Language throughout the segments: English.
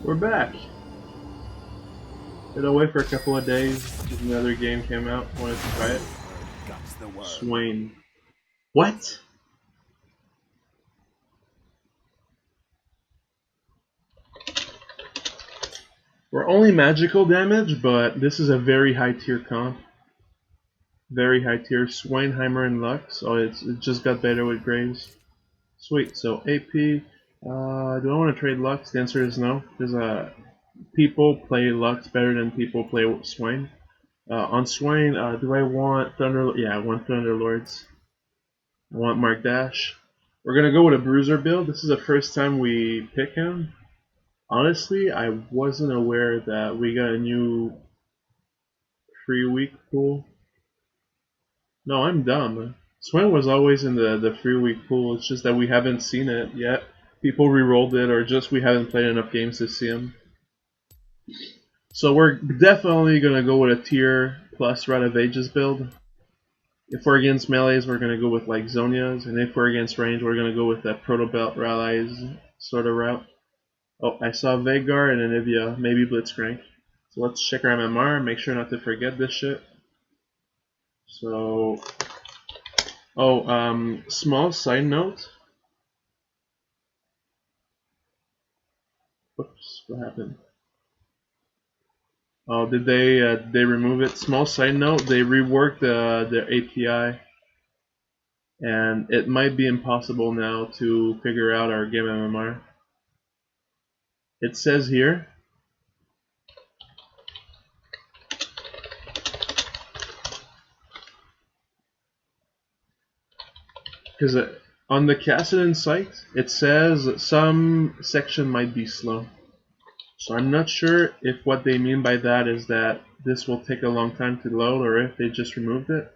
We're back. Been away for a couple of days. Another game came out. Wanted to try it. Swain. What? We're only magical damage, but this is a very high tier comp. Very high tier. Swainheimer and Lux. Oh, it just got better with Graves. Sweet. So AP. Do I want to trade Lux? The answer is no. Because people play Lux better than people play Swain. On Swain, do I want Thunder? Yeah, I want Thunderlords. I want Mark Dash. We're gonna go with a Bruiser build. This is the first time we pick him. Honestly, I wasn't aware that we got a new free week pool. No, I'm dumb. Swain was always in the free week pool. It's just that we haven't seen it yet. People re-rolled it, or just we haven't played enough games to see him. So we're definitely gonna go with a tier plus Rite of Ages build. If we're against melees, we're gonna go with like Zonias, and if we're against range, we're gonna go with that Proto Belt Rallies sort of route. Oh, I saw Vagar and Anivia, maybe Blitzcrank. So let's check our MMR, make sure not to forget this shit. So, small side note. Whoops, what happened? Oh, did they remove it? Small side note, they reworked their API, and it might be impossible now to figure out our game MMR. It says here, because on the Cassidon site, it says some section might be slow. So I'm not sure if what they mean by that is that this will take a long time to load, or if they just removed it.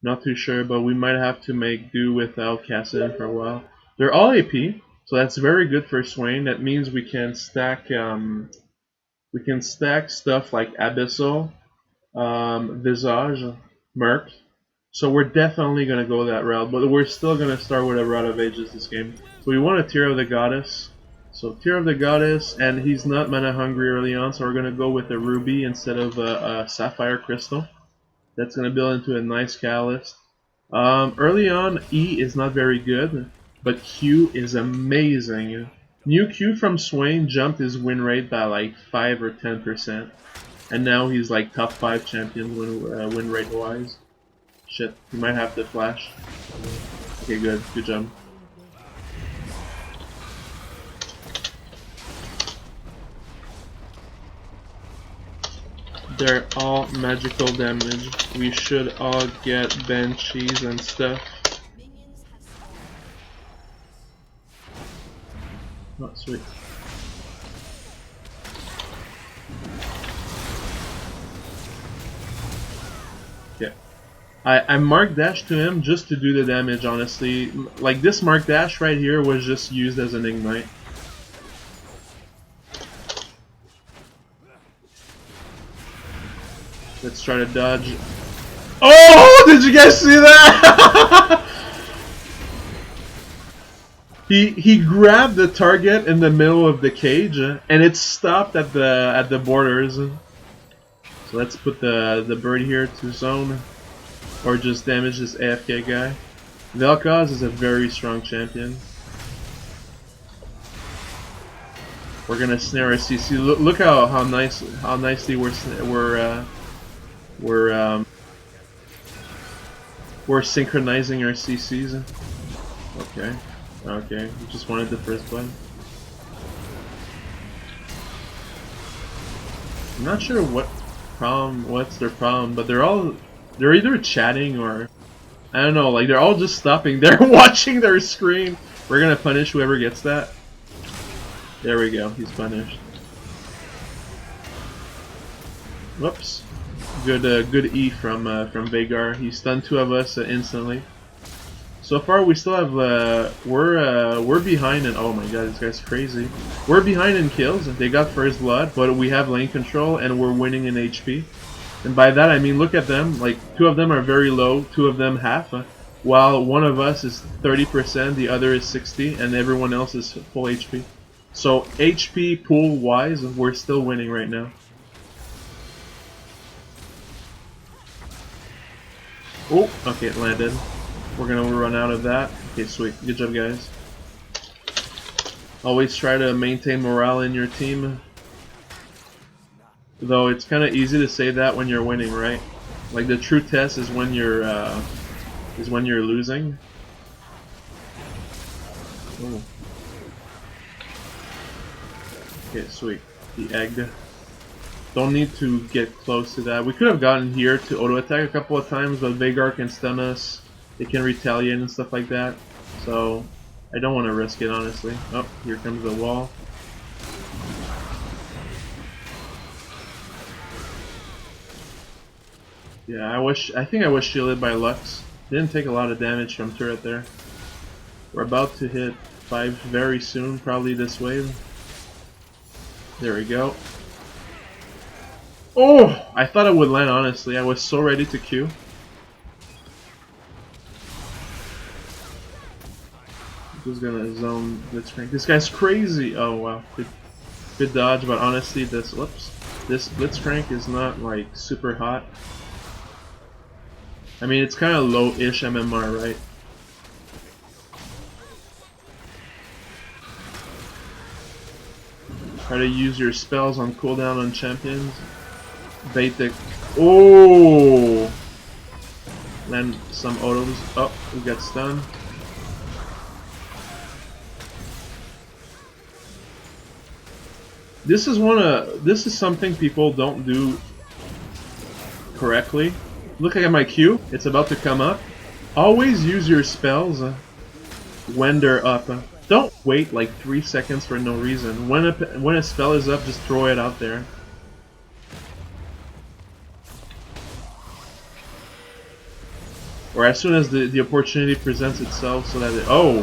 Not too sure, but we might have to make do without Cassidon for a while. They're all AP, so that's very good for Swain. That means we can stack stuff like Abyssal, Visage, Merc. So we're definitely gonna go that route, but we're still gonna start with a Rite of Ages this game. So we want a Tear of the Goddess. So Tear of the Goddess, and he's not mana hungry early on, so we're gonna go with a Ruby instead of a Sapphire Crystal. That's gonna build into a nice Catalyst. Early on, E is not very good, but Q is amazing. New Q from Swain jumped his win rate by like 5 or 10%, and now he's like top 5 champion win rate wise. Shit, he might have to flash. Okay, good job. They're all magical damage. We should all get Banshees and stuff. Oh, sweet. Okay. I Mark Dash to him just to do the damage, honestly. Like, this Mark Dash right here was just used as an Ignite. Let's try to dodge. Oh! Did you guys see that? He grabbed the target in the middle of the cage, and it stopped at the borders. So let's put the bird here to zone, or just damage this AFK guy. Vel'Koz is a very strong champion. We're gonna snare a CC. Look how nicely we're synchronizing our CCs. Okay, we just wanted the first blood. I'm not sure what's their problem, but they're either chatting or I don't know, like they're all just stopping there watching their screen. We're gonna punish whoever gets that. There we go, he's punished. Whoops. Good E from Vagar. He stunned 2 of us instantly. So far, we still have we're behind in. Oh my god, this guy's crazy. We're behind in kills. They got first blood, but we have lane control and we're winning in HP. And by that I mean, look at them. Like 2 of them are very low, 2 of them half, while one of us is 30%, the other is 60, and everyone else is full HP. So HP pool wise, we're still winning right now. Oh, okay, it landed. We're gonna run out of that. Okay, sweet. Good job, guys. Always try to maintain morale in your team. Though it's kind of easy to say that when you're winning, right? Like the true test is when you're losing. Oh. Okay, sweet. The egg. Don't need to get close to that. We could have gotten here to auto attack a couple of times, but Vagar can stun us. They can retaliate and stuff like that. So I don't want to risk it, honestly. Oh, here comes the wall. Yeah, I think I was shielded by Lux. Didn't take a lot of damage from turret there. We're about to hit 5 very soon, probably this wave. There we go. Oh! I thought it would land, honestly. I was so ready to Q. Just gonna zone Blitzcrank. This guy's crazy! Oh wow. Good dodge, but honestly this Blitzcrank is not like super hot. I mean, it's kind of low-ish MMR, right? Try to use your spells on cooldown on champions. Bait the... Oh! Land some autos. Oh, we got stunned. This is something people don't do correctly. Look at my Q. It's about to come up. Always use your spells when they're up. Don't wait like 3 seconds for no reason. When a spell is up, just throw it out there. Or as soon as the opportunity presents itself, so that it... Oh!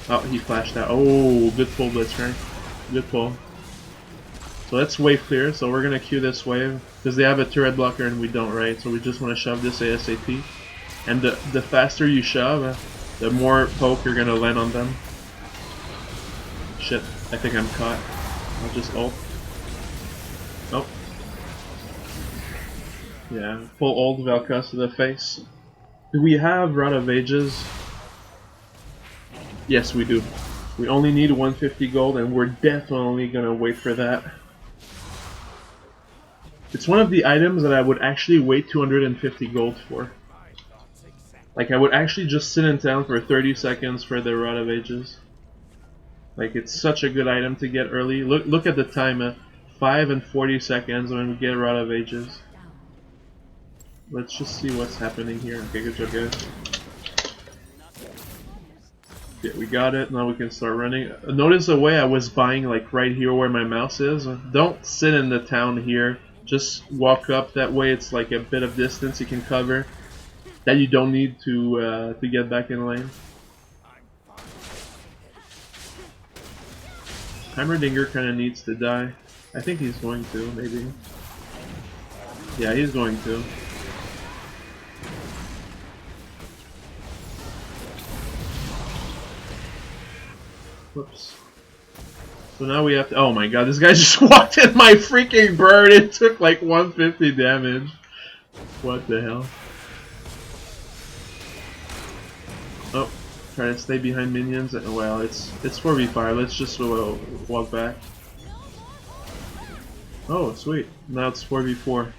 Oh, he flashed out. Oh, good pull, Blitzcrank. Good pull. So that's wave clear, so we're gonna queue this wave, because they have a turret blocker and we don't, right? So we just want to shove this ASAP. And the faster you shove, the more poke you're gonna land on them. Shit, I think I'm caught. I'll just ult. Nope. Yeah, full ult Vel'Koz to the face. Do we have Rod of Ages? Yes, we do. We only need 150 gold, and we're definitely gonna wait for that. It's one of the items that I would actually wait 250 gold for. Like, I would actually just sit in town for 30 seconds for the Rod of Ages. Like, it's such a good item to get early. Look at the time, 5 and 40 seconds when we get Rod of Ages. Let's just see what's happening here. Okay, good job, guys. Yeah, we got it. Now we can start running. Notice the way I was buying, like, right here where my mouse is. Don't sit in the town here. Just walk up. That way it's like a bit of distance you can cover that you don't need to get back in lane. Heimerdinger kind of needs to die. I think he's going to, maybe. Yeah, he's going to. Whoops. So now we have to... Oh my god, this guy just walked in my freaking bird! It took like 150 damage. What the hell? Oh, try to stay behind minions. Well, it's 4v5. Let's just walk back. Oh, sweet. Now it's 4v4.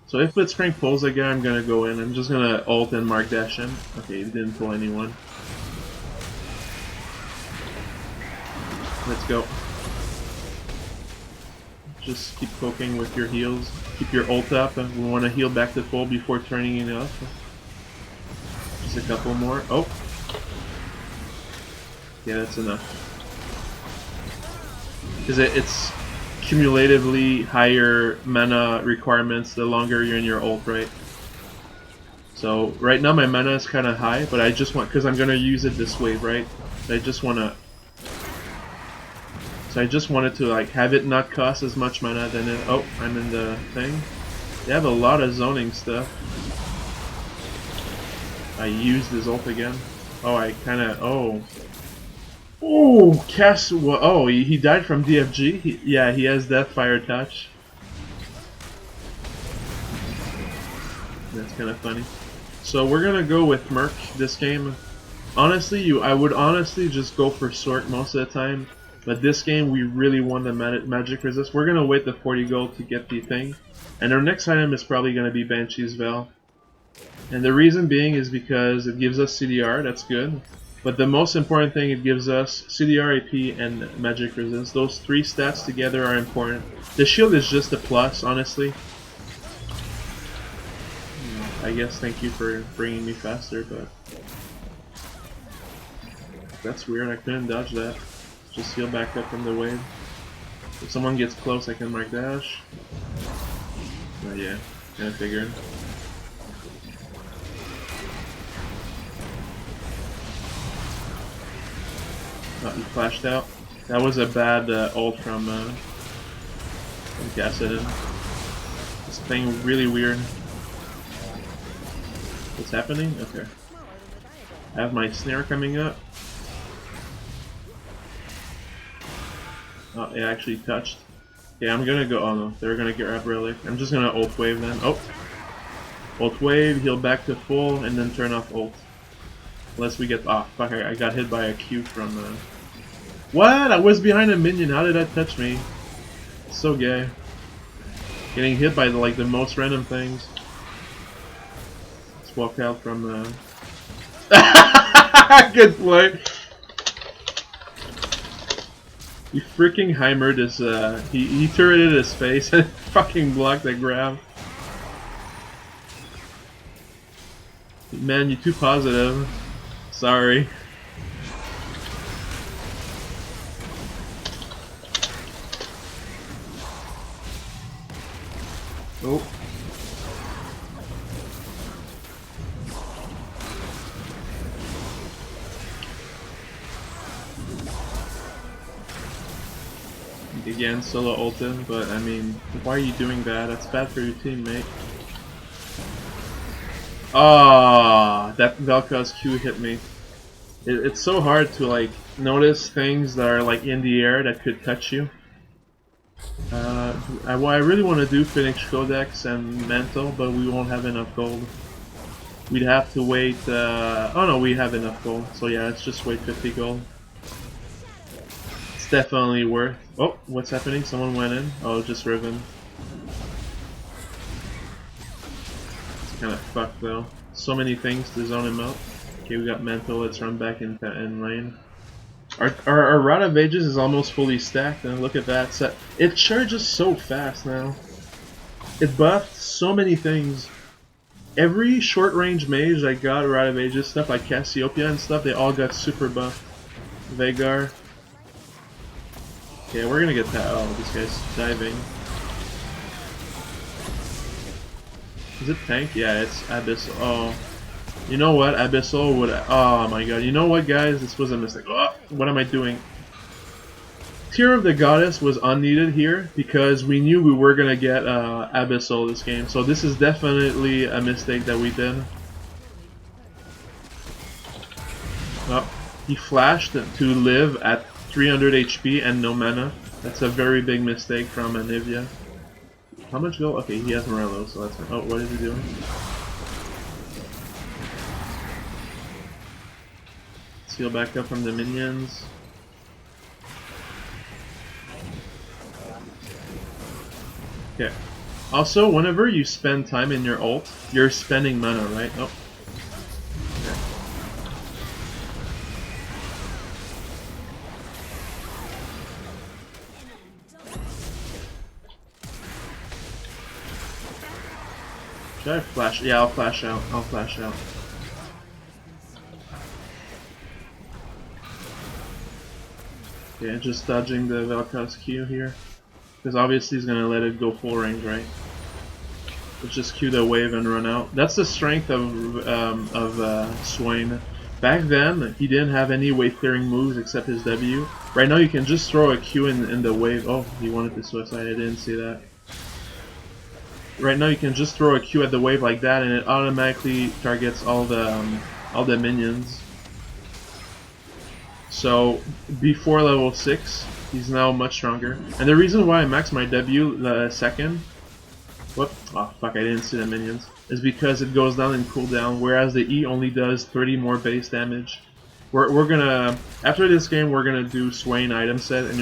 So if Blitzcrank pulls a guy, I'm gonna go in. I'm just gonna ult and mark dash him. Okay, he didn't pull anyone. Let's go. Just keep poking with your heals. Keep your ult up. We want to heal back to full before turning it off. Just a couple more. Oh! Yeah, that's enough. Because it's cumulatively higher mana requirements the longer you're in your ult, right? So right now my mana is kind of high, but I just want, because I'm going to use it this wave, right? I just want to... So I just wanted to like have it not cost as much mana than it... Oh, I'm in the thing. They have a lot of zoning stuff. I used his ult again. Oh, I kinda... Oh. Oh, Cass. Oh, he died from DFG. Yeah, he has Deathfire touch. That's kind of funny. So we're gonna go with Merc this game. Honestly, I would honestly just go for Sork most of the time. But this game, we really want the magic resist. We're gonna wait the 40 gold to get the thing. And our next item is probably gonna be Banshee's Veil. And the reason being is because it gives us CDR, that's good. But the most important thing, it gives us CDR, AP, and magic resist. Those three stats together are important. The shield is just a plus, honestly. I guess thank you for bringing me faster, but that's weird. I couldn't dodge that. Just heal back up from the wave. If someone gets close, I can mark dash. But yeah, kinda figured. Oh, he flashed out. That was a bad ult from Gasset. This thing really weird. What's happening? Okay. I have my snare coming up. Oh, it actually touched. Yeah, I'm gonna go. Oh no, they're gonna get Rap Relic. I'm just gonna ult wave then. Oh! Ult wave, heal back to full, and then turn off ult. Unless we get. Ah, oh, fuck, I got hit by a Q from. What? I was behind a minion, how did that touch me? It's so gay. Getting hit by like the most random things. Let's walk out from good play. He freaking Heimered his he turreted his face and fucking blocked the grab. Man, you're too positive. Sorry. Oh. Again, solo ulted, but I mean, why are you doing that? That's bad for your teammate. Ah, that Velka's Q hit me. It's so hard to like notice things that are like in the air that could touch you. What I really want to do finish Codex and Mantle, but we won't have enough gold. We'd have to wait. Oh no, we have enough gold. So yeah, let's just wait 50 gold. It's definitely worth. Oh, what's happening? Someone went in. Oh, just Riven. It's kind of fucked though. So many things to zone him out. Okay, we got Mantle. Let's run back in lane. Our Rod of Ages is almost fully stacked, and look at that set. It charges so fast now. It buffed so many things. Every short range mage I got Rod of Ages stuff, like Cassiopeia and stuff, they all got super buffed. Veigar. Okay, we're gonna get that. Oh, this guy's diving. Is it tank? Yeah, it's Abyssal. Oh. You know what? Abyssal would. Oh my god. You know what, guys? This was a mistake. Oh, what am I doing? Tear of the Goddess was unneeded here because we knew we were gonna get Abyssal this game. So this is definitely a mistake that we did. Oh, he flashed to live at 300 HP and no mana. That's a very big mistake from Anivia. How much gold? Okay, he has Morello, so that's fine. Oh, what is he doing? Heal back up from the minions. Okay. Also, whenever you spend time in your ult, you're spending mana, right? Oh. Okay. Should I flash? Yeah, I'll flash out. I'll flash out. Yeah, just dodging the Velka's Q here. Because obviously he's going to let it go full range, right? Let's just Q the wave and run out. That's the strength of Swain. Back then, he didn't have any wave clearing moves except his W. Right now you can just throw a Q in the wave. Oh, he wanted to suicide, I didn't see that. Right now you can just throw a Q at the wave like that and it automatically targets all the minions. So before level 6, he's now much stronger. And the reason why I maxed my W second, whoop, oh fuck, I didn't see the minions, is because it goes down in cooldown, whereas the E only does 30 more base damage. We're gonna, after this game, we're gonna do Swain item set, and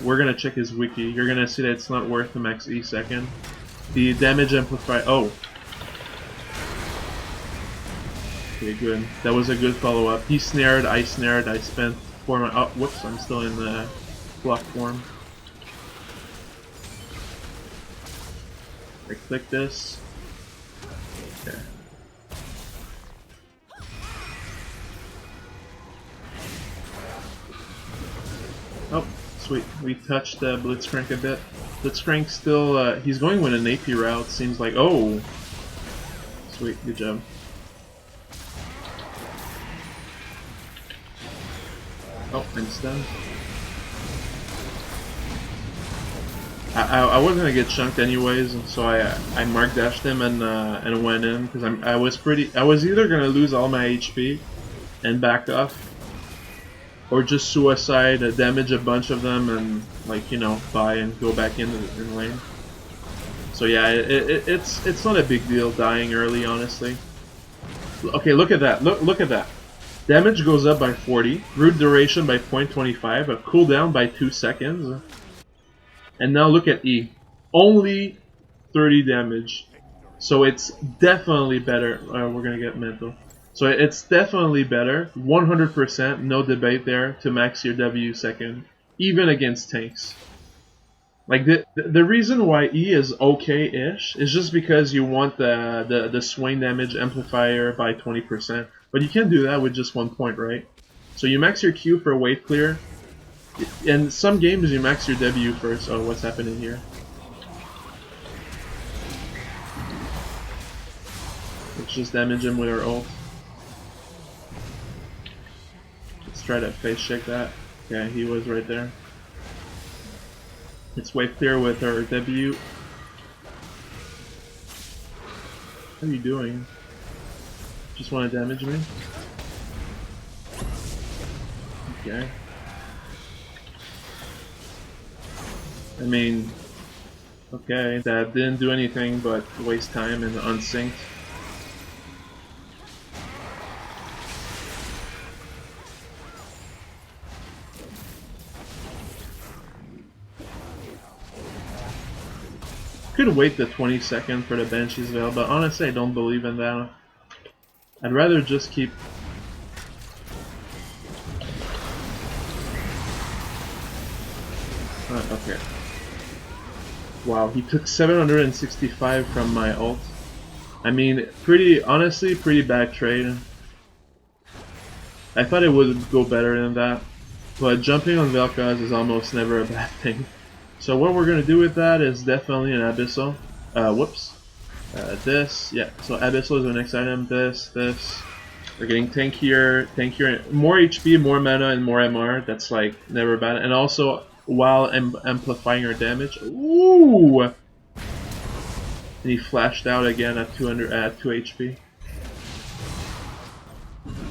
we're gonna check his wiki. You're gonna see that it's not worth the max E second. The damage amplify. Oh. Okay, good. That was a good follow up. He snared, I spent 4 my. Oh, whoops! I'm still in the block form. I click this. Okay. Oh, sweet. We touched Blitzcrank a bit. Blitzcrank still, he's going with an AP route, seems like. Oh! Sweet, good job. Oh, I'm stunned. I was gonna get chunked anyways, and so I mark dashed him and went in because I was either gonna lose all my HP and back off, or just suicide, damage a bunch of them, and like, you know, buy and go back in lane. So yeah, it's not a big deal dying early, honestly. Okay, look at that. Look at that. Damage goes up by 40, root duration by 0.25, a cooldown by 2 seconds. And now look at E. Only 30 damage. So it's definitely better. We're gonna get mental. So it's definitely better, 100%, no debate there, to max your W second, even against tanks. Like the reason why E is okay-ish is just because you want the Swain damage amplifier by 20%, but you can't do that with just 1 point, right? So you max your Q for wave clear. In some games you max your W first. Oh, what's happening here? Let's just damage him with our ult. Let's try to face check that. Yeah, he was right there. Let's wave clear with our W. What are you doing? Just want to damage me? Okay. I mean, okay, that didn't do anything but waste time and unsynced. Could wait the 20 second for the Banshee's Veil, but honestly I don't believe in that. I'd rather just keep... okay. Wow, he took 765 from my ult. I mean, honestly, pretty bad trade. I thought it would go better than that, but jumping on Vel'Koz is almost never a bad thing. So what we're gonna do with that is definitely an Abyssal. Whoops. This, yeah. So Abyssal is the next item. This. We're getting tankier, more HP, more mana, and more MR. That's like never bad. And also while amplifying our damage. Ooh! And he flashed out again at 2 HP.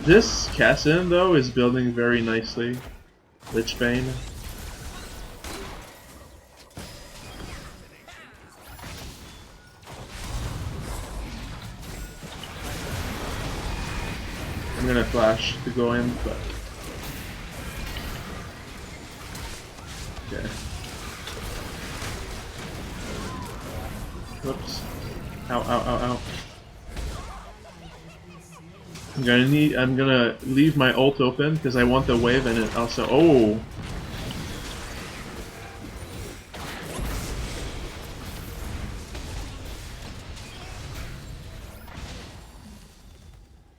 This Cassin though is building very nicely. Lichbane. I'm gonna flash to go in, but okay. Whoops. Ow. I'm gonna leave my ult open because I want the wave and it also. Oh!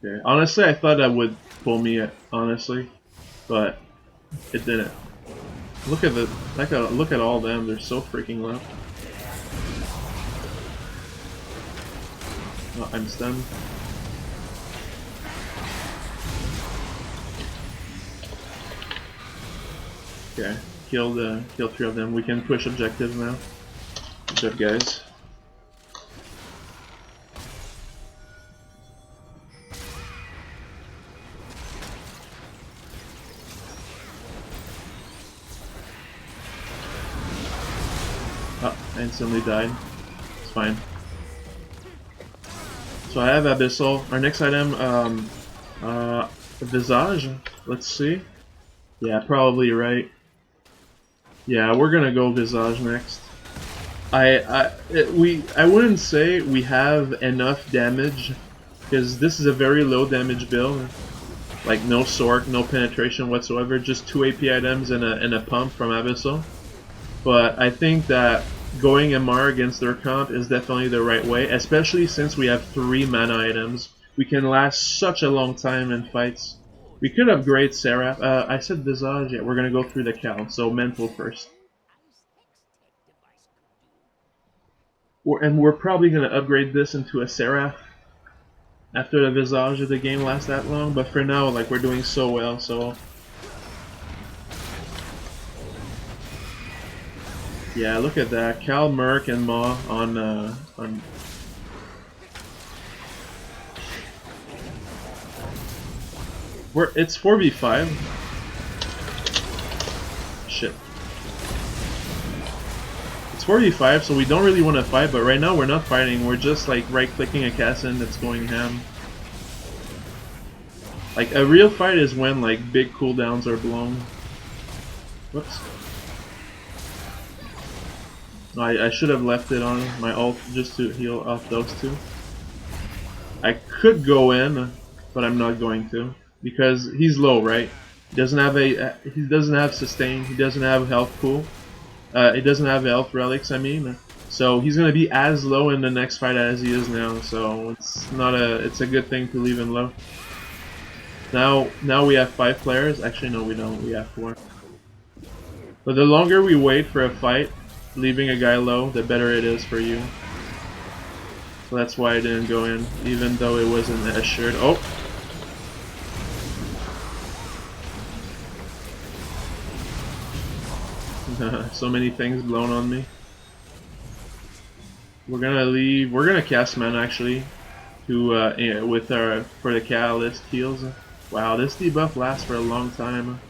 Okay. Honestly, I thought that would pull me, honestly, but it didn't. Look at look at all them. They're so freaking low. Oh, I'm stunned. Okay, kill 3 of them. We can push objectives now. Good job, guys. I instantly died. It's fine. So I have Abyssal. Our next item, Visage. Let's see. Yeah, probably right. Yeah, we're gonna go Visage next. I wouldn't say we have enough damage because this is a very low damage build. Like no Sork, no penetration whatsoever, just 2 AP items and a pump from Abyssal. But I think that going MR against their comp is definitely the right way, especially since we have 3 mana items. We can last such a long time in fights. We could upgrade Seraph. I said Visage, yeah, we're gonna go through the Cal, so Mental first. And we're probably gonna upgrade this into a Seraph after the Visage of the game lasts that long, but for now, like, we're doing so well, so... Yeah, look at that. Cal, Merc, and Maw on... It's 4v5. Shit. It's 4v5, so we don't really want to fight, but right now we're not fighting. We're just, like, right-clicking a Cassin that's going ham. Like, a real fight is when, like, big cooldowns are blown. Whoops. I should have left it on my ult just to heal off those two. I could go in, but I'm not going to because he's low, right? He doesn't have sustain. He doesn't have health pool. He doesn't have health relics. I mean, so he's gonna be as low in the next fight as he is now. So it's a good thing to leave him low. Now we have 5 players. Actually, no, we don't. We have 4. But the longer we wait for a fight, leaving a guy low, the better it is for you. So that's why I didn't go in, even though it wasn't assured. Oh! So many things blown on me. We're gonna leave. We're gonna cast mana actually, to with our for the catalyst heals. Wow, this debuff lasts for a long time.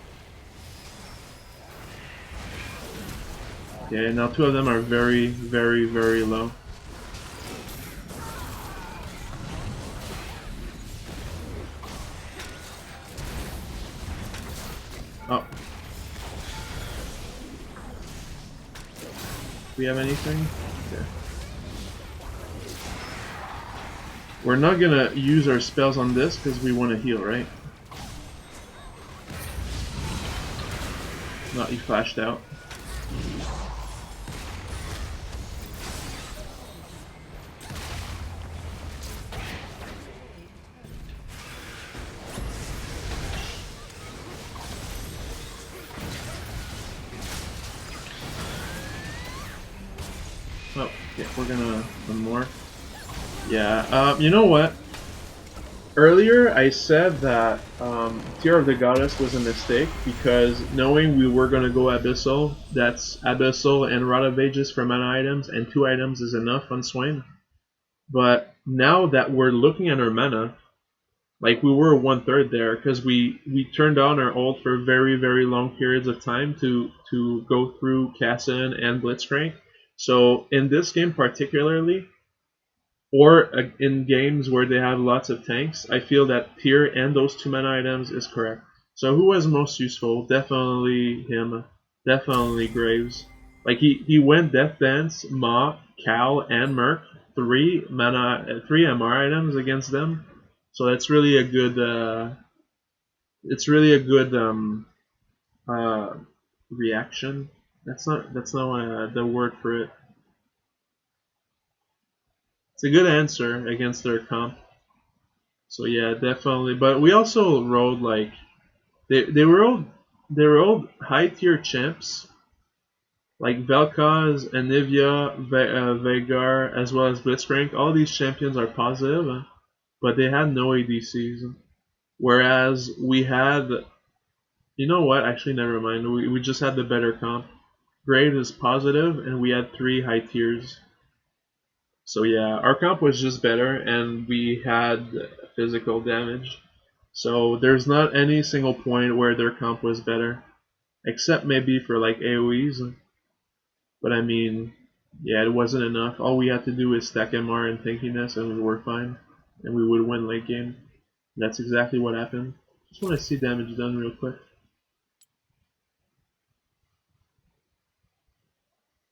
Okay, now 2 of them are very, very, very low. Oh. Do we have anything? Okay. We're not gonna use our spells on this because we want to heal, right? Not you flashed out. Oh, yeah, we're gonna one more. Yeah, you know what? Earlier I said that Tear of the Goddess was a mistake because knowing we were gonna go Abyssal, that's Abyssal and Rod of Ages for mana items, and 2 items is enough on Swain. But now that we're looking at our mana, like we were 1/3 there because we turned on our ult for very, very long periods of time to go through Cassin and Blitzcrank. So in this game particularly, or in games where they have lots of tanks, I feel that Tyr and those 2 mana items is correct. So who was most useful? Definitely him. Definitely Graves. Like he went Death Dance, Ma, Cal, and Merc. 3 mana, 3 MR items against them. So that's really a good. It's really a good reaction. That's not the word for it. It's a good answer against their comp. So yeah, definitely. But we also rode like they were all high tier champs like Vel'Koz, Anivia, Veigar, as well as Blitzcrank. All these champions are positive, but they had no ADCs. Whereas we had, you know what? Actually, never mind. We just had the better comp. Graves is positive, and we had 3 high tiers. So yeah, our comp was just better, and we had physical damage. So there's not any single point where their comp was better, except maybe for like AoEs. But I mean, Yeah, it wasn't enough. All we had to do is stack MR and tankiness and we were fine. And we would win late game. And that's exactly what happened. Just want to see damage done real quick.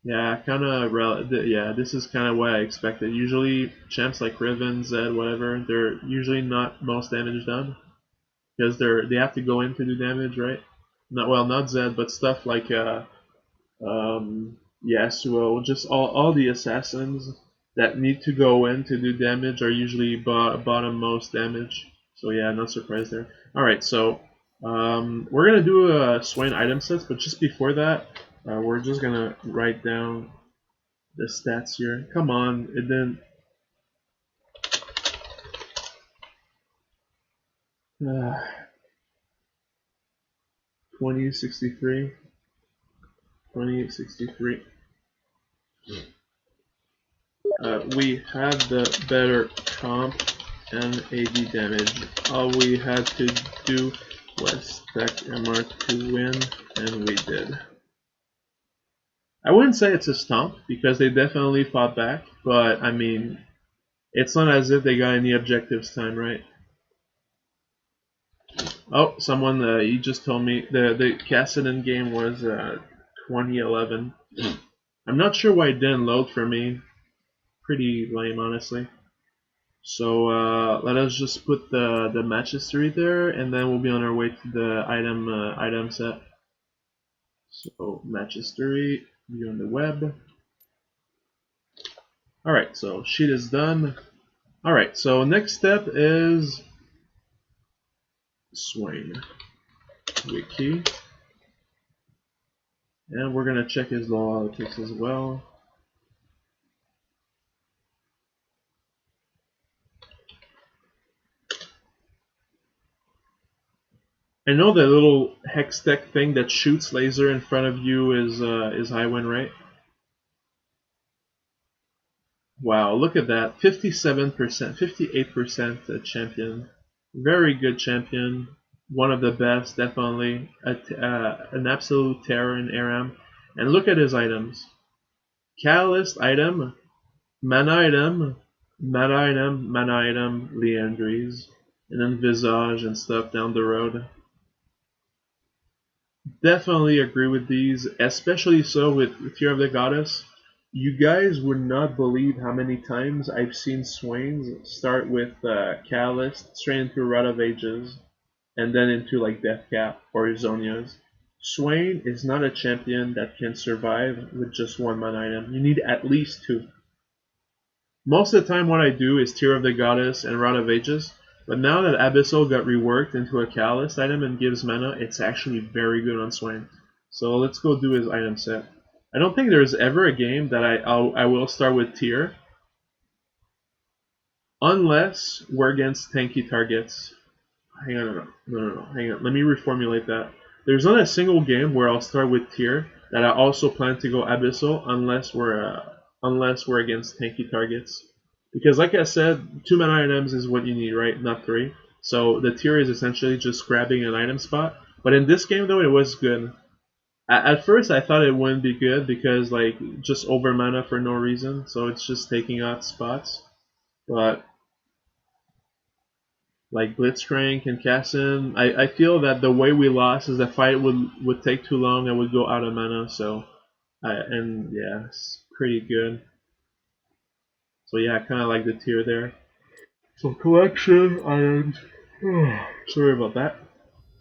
Yeah, kind of. Yeah, this is kind of what I expected. Usually, champs like Riven, Zed, whatever, they're usually not most damage done because they have to go in to do damage, right? Not Zed, but stuff like Yasuo, just all the assassins that need to go in to do damage are usually bottom most damage. So yeah, not surprised there. All right, so we're gonna do a Swain item sets, but just before that, we're just gonna write down the stats here. Come on, it didn't. 2063, 2063. We had the better comp and AD damage. All we had to do was stack MR to win, and we did. I wouldn't say it's a stomp, because they definitely fought back, but I mean, it's not as if they got any objectives time, right? Oh, someone, he just told me the Cassidon game was 2011. I'm not sure why it didn't load for me. Pretty lame, honestly. So let us just put the match history there, and then we'll be on our way to the item set. So match history, view on the web. All right, so sheet is done. All right, so next step is Swain wiki, and we're gonna check his politics as well. I know the little hex tech thing that shoots laser in front of you is high win, right? Wow, look at that. 57%, 58% champion. Very good champion. One of the best, definitely. An absolute terror in ARAM. And look at his items. Catalyst item, mana item, mana item, mana item, Leandries. And then Visage and stuff down the road. Definitely agree with these, especially so with Tear of the Goddess. You guys would not believe how many times I've seen Swains start with Catalyst, straight into Rod of Ages, and then into like Deathcap or Zonias. Swain is not a champion that can survive with just one mana item. You need at least two. Most of the time what I do is Tear of the Goddess and Rod of Ages, but now that Abyssal got reworked into a Catalyst item and gives mana, it's actually very good on Swain. So let's go do his item set. I don't think there's ever a game that I will start with Tear, unless we're against tanky targets. Hang on, no, hang on. Let me reformulate that. There's not a single game where I'll start with Tear that I also plan to go Abyssal unless we're against tanky targets. Because like I said, 2 mana items is what you need, right? Not 3. So the Tear is essentially just grabbing an item spot. But in this game though, it was good. At first I thought it wouldn't be good because like just over mana for no reason. So it's just taking out spots. But like Blitzcrank and Cassin, I feel that the way we lost is the fight would take too long and would go out of mana. So and yeah, it's pretty good. So yeah, I kind of like the Tear there. So collection items. Sorry about that.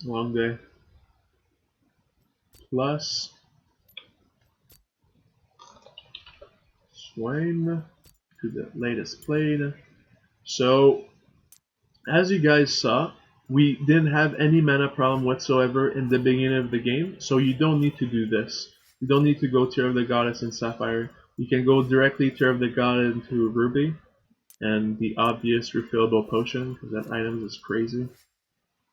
Long day. Plus Swain to the latest played. So as you guys saw, we didn't have any mana problem whatsoever in the beginning of the game, so you don't need to do this. You don't need to go Tear of the Goddess and Sapphire. You can go directly Tear of the Goddess into Ruby and the obvious refillable potion, because that item is crazy.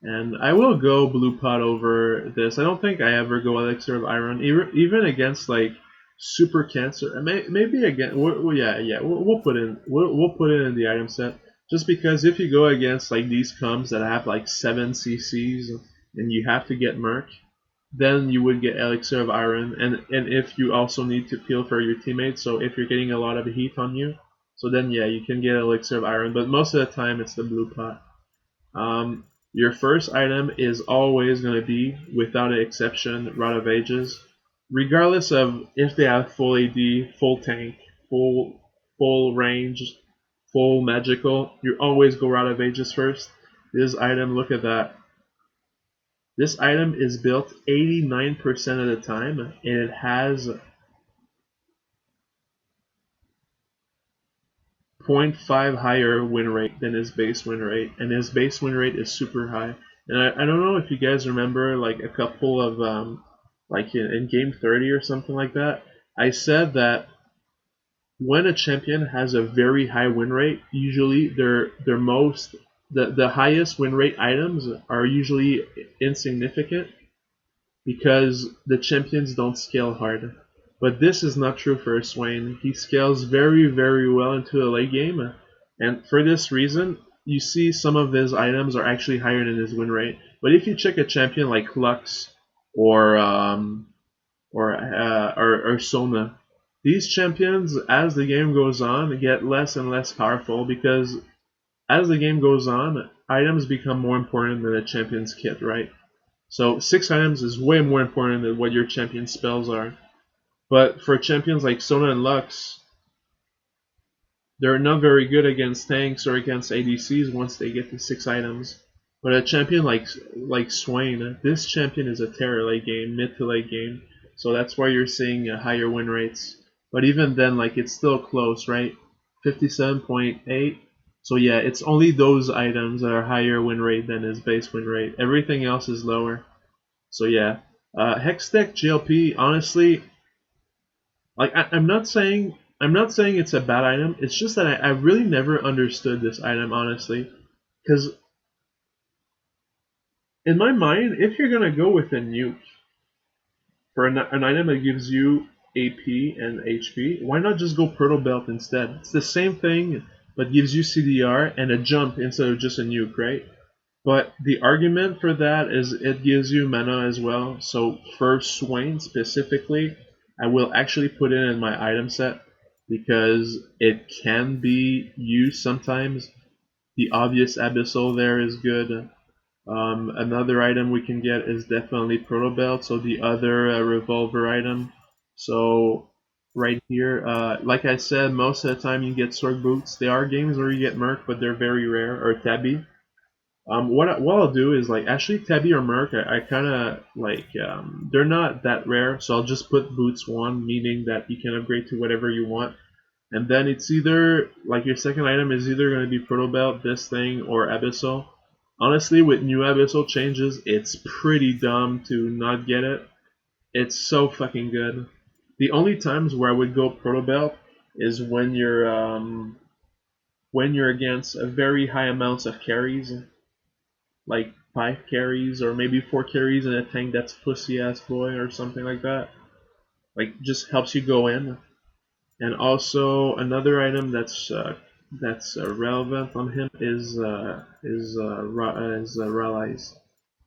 And I will go Blue Pot over this. I don't think I ever go Elixir of Iron, even against like Super Cancer. Maybe again, we'll put it in the item set. Just because if you go against like these comps that have like 7 CCs and you have to get Merc, then you would get Elixir of Iron, and if you also need to peel for your teammates, so if you're getting a lot of heat on you, so then yeah, you can get Elixir of Iron, but most of the time it's the blue pot. Your first item is always going to be, without an exception, Rod of Ages, regardless of if they have full AD, full tank, full range, full magical. You always go Rod of Ages first. This item, look at that. This item is built 89% of the time, and it has 0.5 higher win rate than his base win rate, and his base win rate is super high. And I don't know if you guys remember, like a couple of like in game 30 or something like that, I said that when a champion has a very high win rate, usually their most the highest win rate items are usually insignificant because the champions don't scale hard. But this is not true for Swain. He scales very, very well into the late game, and for this reason, you see some of his items are actually higher than his win rate. But if you check a champion like Lux or or Sona, these champions, as the game goes on, get less and less powerful because as the game goes on, items become more important than a champion's kit, right? So 6 items is way more important than what your champion spells are. But for champions like Sona and Lux, they're not very good against tanks or against ADCs once they get to 6 items. But a champion like Swain, this champion is a terror late game, mid to late game. So that's why you're seeing higher win rates. But even then, like it's still close, right? 57.8. So yeah, it's only those items that are higher win rate than his base win rate. Everything else is lower. So yeah, Hextech GLP. Honestly, like I'm not saying it's a bad item. It's just that I really never understood this item honestly, because in my mind, if you're gonna go with a nuke for an item that gives you AP and HP, why not just go Proto Belt instead? It's the same thing, but gives you CDR and a jump instead of just a nuke, right? But the argument for that is it gives you mana as well. So for Swain specifically, I will actually put it in my item set because it can be used sometimes. The obvious Abyssal there is good. Another item we can get is definitely Proto Belt, so the other revolver item. So right here, like I said, most of the time you get Sword Boots. There are games where you get Merc, but they're very rare, or Tabby. What I'll do is like actually Tabby or Merc, I kind of like they're not that rare, so I'll just put Boots 1, meaning that you can upgrade to whatever you want. And then it's either, like your second item is either going to be Proto Belt, this thing, or Abyssal. Honestly, with new Abyssal changes, it's pretty dumb to not get it. It's so fucking good. The only times where I would go Proto Belt is when you're against a very high amounts of carries, like 5 carries or maybe 4 carries in a tank that's pussy ass boy or something like that. Like just helps you go in. And also another item that's relevant on him is Rallies,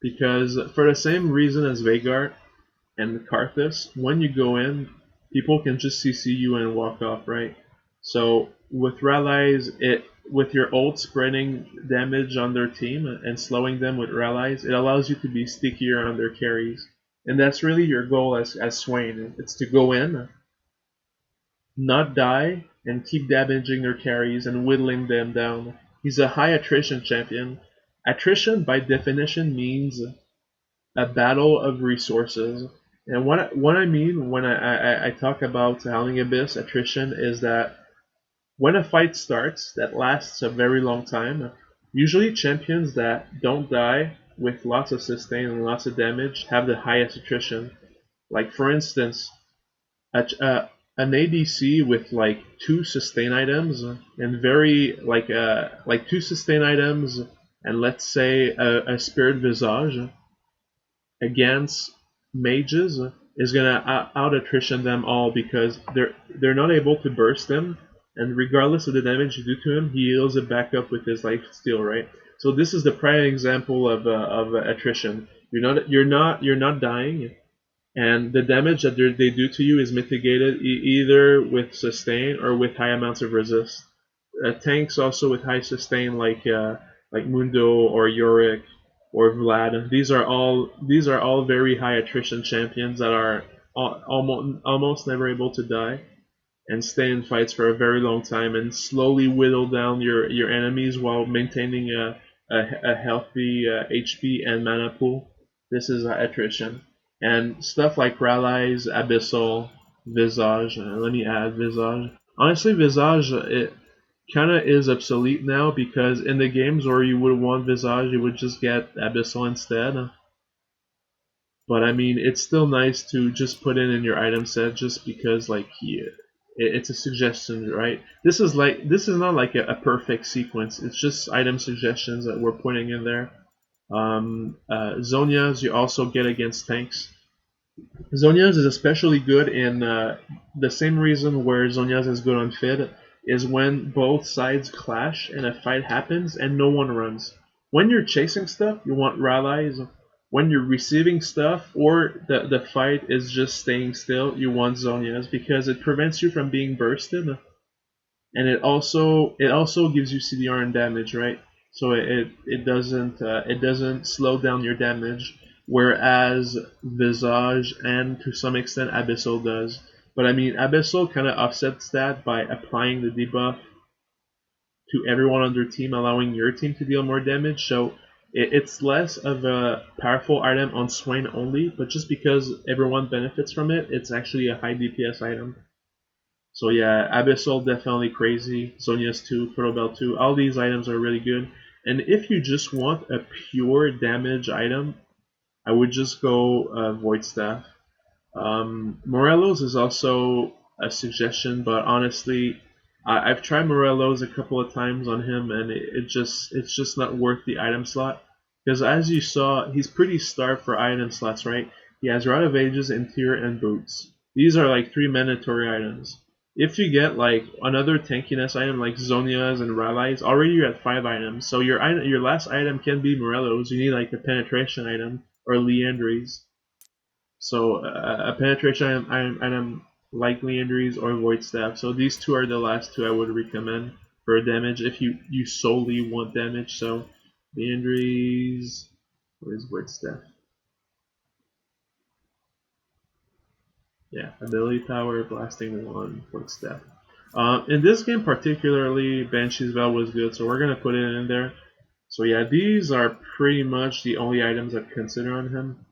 because for the same reason as Veigar and Karthus, when you go in, people can just CC you and walk off, right? So with Rallies, with your ult spreading damage on their team and slowing them with Rallies, it allows you to be stickier on their carries. And that's really your goal as Swain. It's to go in, not die, and keep damaging their carries and whittling them down. He's a high attrition champion. Attrition, by definition, means a battle of resources. And what I mean when I talk about Howling Abyss attrition is that when a fight starts that lasts a very long time, usually champions that don't die with lots of sustain and lots of damage have the highest attrition. Like for instance, an ADC with like 2 sustain items and like 2 sustain items and let's say a Spirit Visage against mages is gonna out attrition them all because they're not able to burst him, and regardless of the damage you do to him, he heals it back up with his life steal, right? So this is the prime example of attrition. You're not dying, and the damage that they do to you is mitigated either with sustain or with high amounts of resist. Tanks also with high sustain like Mundo or Yorick or Vlad. These are all very high attrition champions that are almost never able to die and stay in fights for a very long time and slowly whittle down your enemies while maintaining a healthy HP and mana pool. This is attrition. And stuff like Rallies, Abyssal, Visage, let me add Visage. Honestly, Visage, it kind of is obsolete now because in the games where you would want Visage, you would just get Abyssal instead. But I mean, it's still nice to just put in your item set just because like it's a suggestion, right? This is not like a perfect sequence. It's just item suggestions that we're putting in there. Zonias you also get against tanks. Zonias is especially good in the same reason where Zonias is good on Fid is when both sides clash and a fight happens and no one runs. When you're chasing stuff, you want rallies. When you're receiving stuff or the fight is just staying still, you want Zonias because it prevents you from being bursted and it also gives you CDR and damage, right? So it doesn't slow down your damage, whereas Visage and to some extent Abyssal does. But I mean, Abyssal kind of offsets that by applying the debuff to everyone on their team, allowing your team to deal more damage. So it's less of a powerful item on Swain only, but just because everyone benefits from it, it's actually a high DPS item. So yeah, Abyssal definitely crazy. Zonia's 2, Protobell 2, all these items are really good. And if you just want a pure damage item, I would just go Void Staff. Morelos is also a suggestion, but honestly, I've tried Morelos a couple of times on him, and it's just not worth the item slot. Because as you saw, he's pretty starved for item slots, right? He has Rod of Ages, Interior, and Boots. These are like 3 mandatory items. If you get like another tankiness item like Zonias and Rallies, already you're at 5 items. So your last item can be Morelos. You need like a penetration item or Leandries. So a penetration item like Leandries or Void Staff. So these two are the last two I would recommend for damage if you solely want damage. So Leandries, where's Void Staff? Yeah, ability power, blasting 1, Void Staff. In this game particularly, Banshee's Vow was good, so we're gonna put it in there. So yeah, these are pretty much the only items I'd consider on him.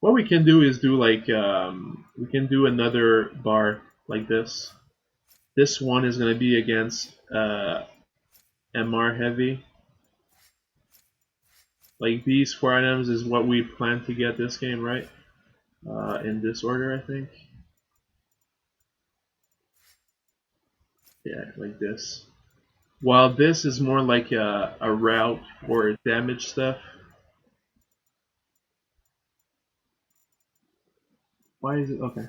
What we can do is do like we can do another bar like this. This one is gonna be against MR heavy. Like these 4 items is what we plan to get this game, right? In this order, I think. Yeah, like this. While this is more like a route for damage stuff. Why is it okay?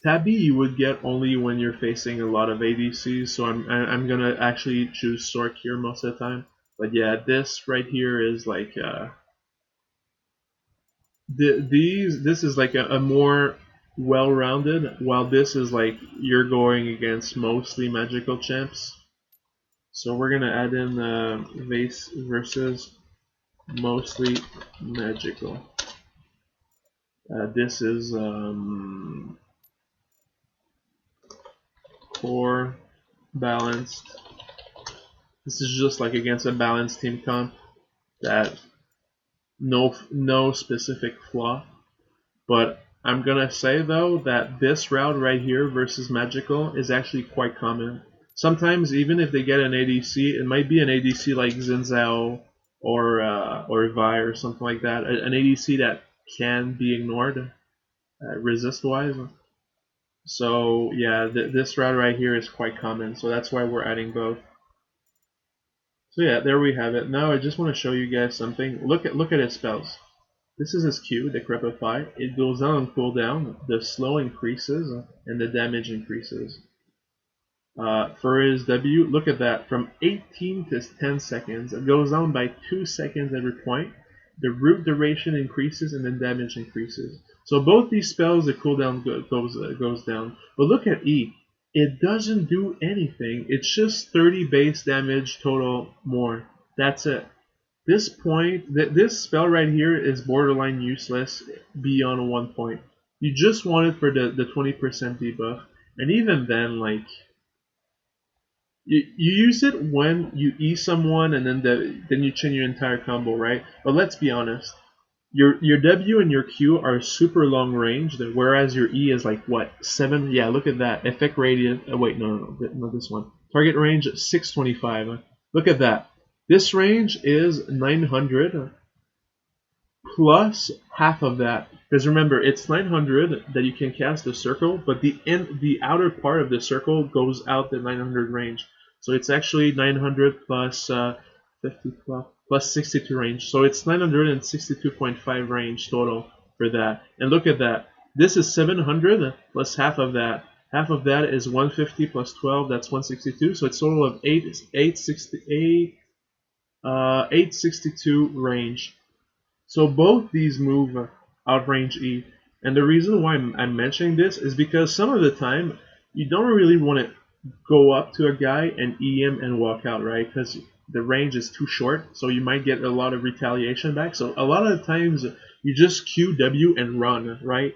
Tabby you would get only when you're facing a lot of ADCs, so I'm gonna actually choose Sork here most of the time. But yeah, this right here is like this is like a more well-rounded, while this is like you're going against mostly magical champs. So we're gonna add in Vase versus mostly magical. This is core balanced. This is just like against a balanced team comp that no specific flaw. But I'm gonna say though that this route right here versus magical is actually quite common. Sometimes even if they get an ADC, it might be an ADC like Zinzao or Vi or something like that. An ADC that can be ignored resist wise. So yeah, this route right here is quite common. So that's why we're adding both. So yeah, there we have it. Now I just want to show you guys something. Look at his spells. This is his Q, Decrepify. It goes down on cooldown, the slow increases, and the damage increases. For his W, look at that. From 18 to 10 seconds, it goes down by 2 seconds every point. the root duration increases and then damage increases. So both these spells, the cooldown goes down. But look at E. It doesn't do anything. It's just 30 base damage total more. That's it. This point, this spell right here is borderline useless beyond 1 point. You just want it for the 20% debuff. And even then, like, you use it when you E someone and then you chain your entire combo, right? But let's be honest. Your W and your Q are super long range, whereas your E is like what 7? Yeah, look at that effect radius. Wait, no, not this one. Target range 625. Look at that. This range is 900 plus half of that. Because remember, it's 900 that you can cast the circle, but the outer part of the circle goes out the 900 range. So it's actually 900 plus 50 plus 62 range. So it's 962.5 range total for that. And look at that. This is 700 plus half of that. Half of that is 150 plus 12. That's 162. So it's total of 862 range. So both these move outrange E. And the reason why I'm mentioning this is because some of the time you don't really want to go up to a guy and E him and walk out, right? Because the range is too short, so you might get a lot of retaliation back. So a lot of the times you just Q W and run, right?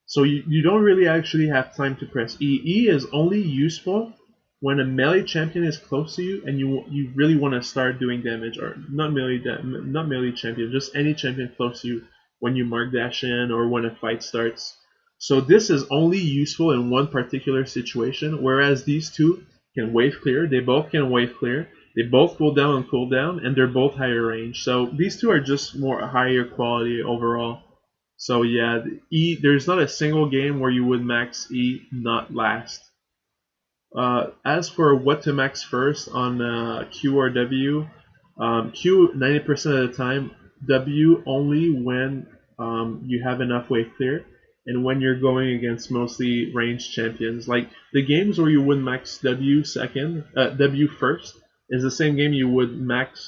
So you don't really actually have time to press E. E is only useful when a melee champion is close to you and you really want to start doing damage, or not melee champion, just any champion close to you when you mark dash in or when a fight starts. So this is only useful in one particular situation, whereas these two can wave clear. They both can wave clear. They both cool down and cool down, and they're both higher range. So these two are just more higher quality overall. So yeah, E. There's not a single game where you would max E not last. As for what to max first on Q or W, Q 90% of the time, W only when you have enough wave clear, and when you're going against mostly ranged champions. Like the games where you would max W W first is the same game you would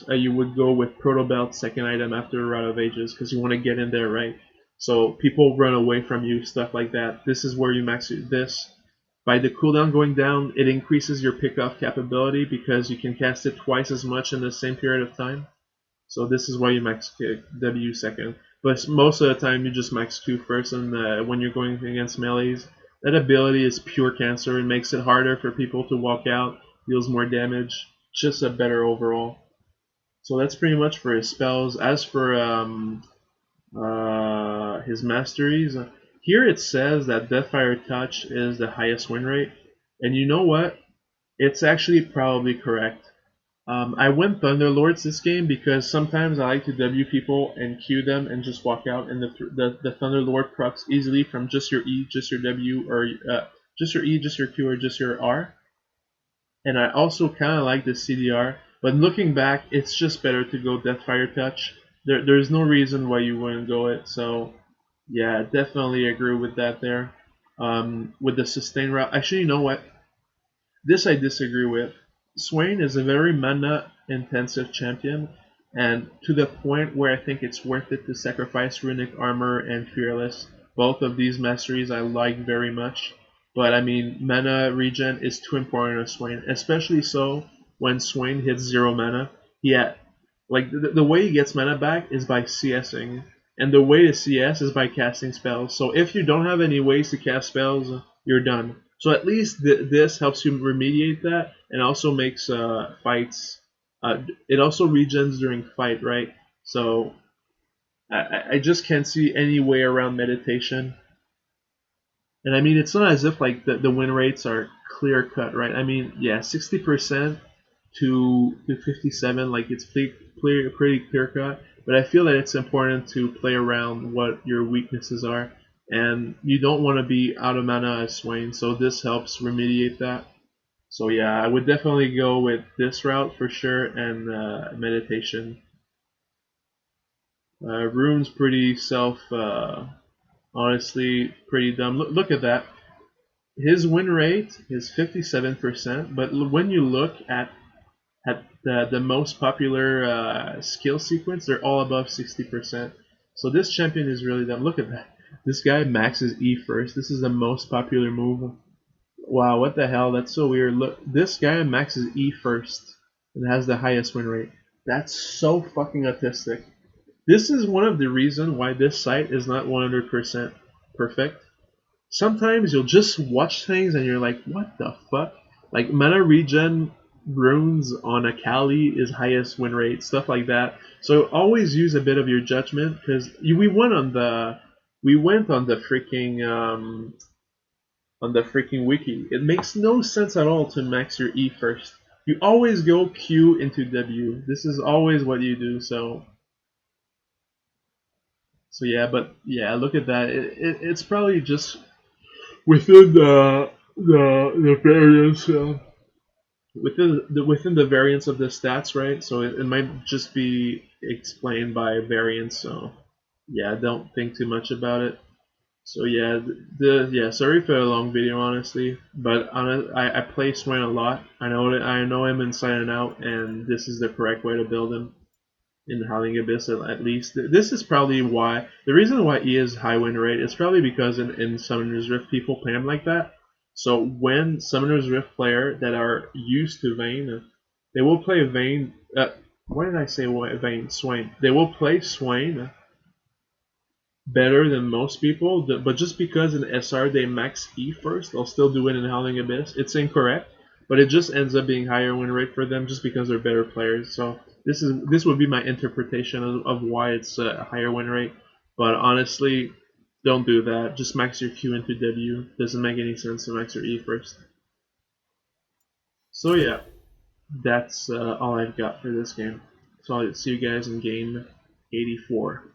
you would go with Proto Belt second item after Route of Ages because you want to get in there, right? So people run away from you, stuff like that. This is where you max this. By the cooldown going down, it increases your pickoff capability because you can cast it twice as much in the same period of time. So this is why you max W second. But most of the time you just max Q first, and when you're going against melees, that ability is pure cancer. It makes it harder for people to walk out, deals more damage, just a better overall. So that's pretty much for his spells. As for his masteries, here it says that Deathfire Touch is the highest win rate, and you know what? It's actually probably correct. I went Thunderlords this game because sometimes I like to W people and Q them and just walk out, and the Thunderlord procs easily from just your E, just your W, or just your E, just your Q, or just your R. And I also kind of like the CDR, but looking back, it's just better to go Deathfire Touch. There's no reason why you wouldn't go it, so yeah, definitely agree with that there. With the sustain route, actually, you know what? This I disagree with. Swain is a very mana intensive champion, and to the point where I think it's worth it to sacrifice Runic Armor and Fearless. Both of these masteries I like very much, but I mean, mana regen is too important to Swain, especially so when Swain hits 0 mana. Yeah, like the way he gets mana back is by CSing, and the way to CS is by casting spells. So if you don't have any ways to cast spells, you're done. So at least this helps you remediate that, and also makes fights. It also regens during fight, right? So I just can't see any way around meditation. And I mean, it's not as if like the win rates are clear cut, right? I mean, yeah, 60% to 57, like it's pretty clear cut. But I feel that it's important to play around what your weaknesses are, and you don't want to be out of mana as Swain, so this helps remediate that. So yeah, I would definitely go with this route for sure, and meditation. Rune's pretty honestly, pretty dumb. Look at that. His win rate is 57%, but when you look at At the most popular skill sequence, they're all above 60%. So this champion is really dumb. Look at that. This guy maxes E first. This is the most popular move. Wow, what the hell? That's so weird. Look, this guy maxes E first and has the highest win rate. That's so fucking autistic. This is one of the reasons why this site is not 100% perfect. Sometimes you'll just watch things and you're like, what the fuck? Like mana regen runes on a Kali is highest win rate, stuff like that. So always use a bit of your judgment because we went on the freaking wiki. It makes no sense at all to max your E first. You always go Q into W. This is always what you do. So yeah, but yeah, look at that. It's probably just within the variance within the variance of the stats, right? So it might just be explained by variance. So yeah, don't think too much about it. So yeah, sorry for a long video, honestly, but I play Swain a lot. I know him inside and out, and this is the correct way to build him in Howling Abyss at least. This is probably why the reason why he is high win rate is probably because in Summoner's Rift people play him like that. So when Summoner's Rift player that are used to Vayne, they will play Vayne. Why did I say Vayne? Swain. They will play Swain better than most people, but just because in SR they max E first, they'll still do it in Howling Abyss. It's incorrect, but it just ends up being higher win rate for them just because they're better players. So this would be my interpretation of why it's a higher win rate. But honestly, don't do that. Just max your Q into W. Doesn't make any sense to max your E first. So yeah, that's all I've got for this game. So I'll see you guys in game 84.